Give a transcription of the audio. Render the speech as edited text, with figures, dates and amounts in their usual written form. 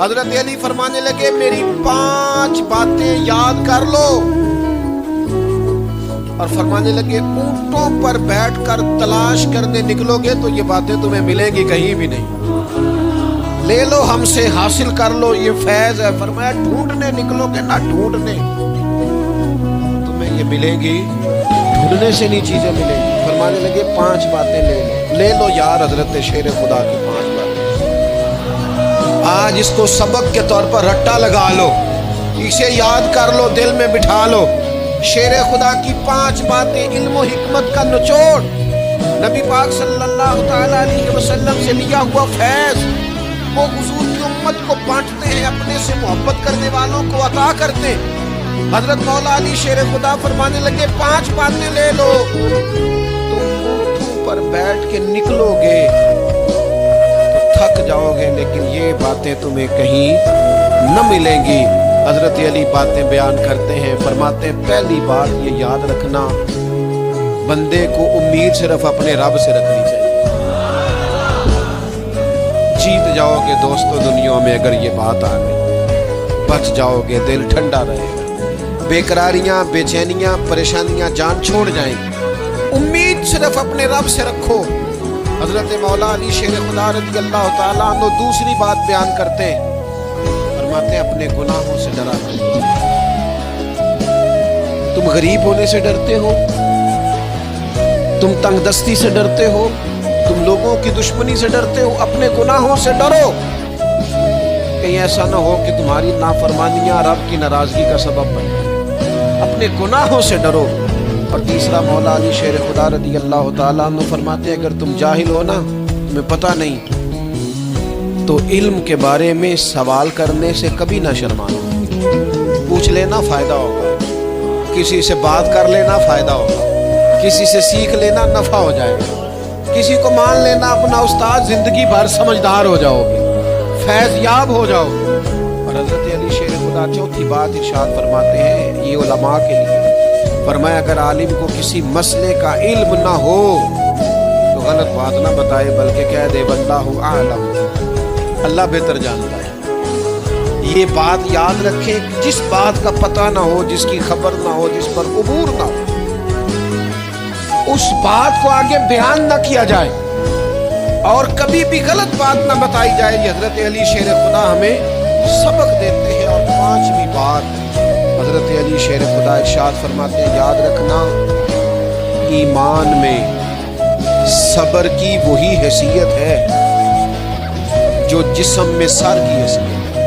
حضرت علی فرمانے لگے میری 5 باتیں یاد کر لو، اور فرمانے لگے اونٹوں پر بیٹھ کر تلاش کرنے نکلو گے تو یہ باتیں تمہیں ملیں گی کہیں بھی نہیں، لے لو ہم سے حاصل کر لو، یہ فیض ہے۔ فرمایا ڈھونڈنے نکلو گے نہ ڈھونڈنے، تمہیں یہ ملیں گی، ڈھونڈنے سے نہیں چیزیں ملیں گی۔ فرمانے لگے 5 باتیں لے لو یار حضرت شیر خدا کی 5 باتیں، آج اس کو سبق کے طور پر رٹا لگا لو، اسے یاد کر لو، دل میں بٹھا لو۔ شیر خدا کی 5 باتیں، علم و حکمت کا نچوڑ، نبی پاک صلی اللہ تعالی علیہ وسلم سے لیا ہوا فیض، وہ حضور کی امت کو بانٹتے ہیں، اپنے سے محبت کرنے والوں کو عطا کرتے ہیں۔ حضرت مولا علی شیر خدا فرمانے لگے 5 باتیں لے لو، تم اونٹوں پر بیٹھ کے نکلو گے تو تھک جاؤ گے، لیکن یہ باتیں تمہیں کہیں نہ ملیں گی۔ حضرت علی باتیں بیان کرتے ہیں، فرماتے ہیں پہلی بات یہ یاد رکھنا، بندے کو امید صرف اپنے رب سے رکھنی چاہیے، جیت جاؤ گے دوستو دنیا میں اگر یہ بات آ گئی، بچ جاؤ گے، دل ٹھنڈا رہے گا، بے قراریاں بے چینیاں پریشانیاں جان چھوڑ جائیں گی، امید صرف اپنے رب سے رکھو۔ حضرت مولا علی شیر خدا رضی اللہ تعالیٰ عنہ دوسری بات بیان کرتے ہیں، فرماتے ہیں اپنے گناہوں سے ڈرا کرو۔ تم غریب ہونے سے ڈرتے ہو، تم تنگ دستی سے ڈرتے ہو، تم لوگوں کی دشمنی سے ڈرتے ہو، اپنے گناہوں سے ڈرو، کہیں ایسا نہ ہو کہ تمہاری نافرمانیاں رب کی ناراضگی کا سبب بنے، اپنے گناہوں سے ڈرو۔ اور تیسرا مولا علی شیر خدا رضی اللہ تعالیٰ عنہ فرماتے ہیں اگر تم جاہل ہو نا، تمہیں پتہ نہیں، تو علم کے بارے میں سوال کرنے سے کبھی نہ شرمانا، پوچھ لینا فائدہ ہوگا، کسی سے بات کر لینا فائدہ ہوگا، کسی سے سیکھ لینا نفع ہو جائے گا، کسی کو مان لینا اپنا استاد، زندگی بھر سمجھدار ہو جاؤ گے، فیض یاب ہو جاؤ گے۔ اور حضرت علی شیر خدا چوتھی بات ارشاد فرماتے ہیں، یہ علماء کے لیے فرمایا اگر عالم کو کسی مسئلے کا علم نہ ہو تو غلط بات نہ بتائے، بلکہ کہہ دے واللہ اعلم، اللہ بہتر جانتا ہے۔ یہ بات یاد رکھیں، جس بات کا پتہ نہ ہو، جس کی خبر نہ ہو، جس پر عبور نہ ہو، اس بات کو آگے بیان نہ کیا جائے، اور کبھی بھی غلط بات نہ بتائی جائے۔ یہ حضرت علی شیر خدا ہمیں سبق دیتے ہیں۔ اور 5ویں بات حضرت علی شیر خدا ارشاد فرماتے ہیں، یاد رکھنا ایمان میں صبر کی وہی حیثیت ہے جو جسم میں سر کی حیثیت ہے۔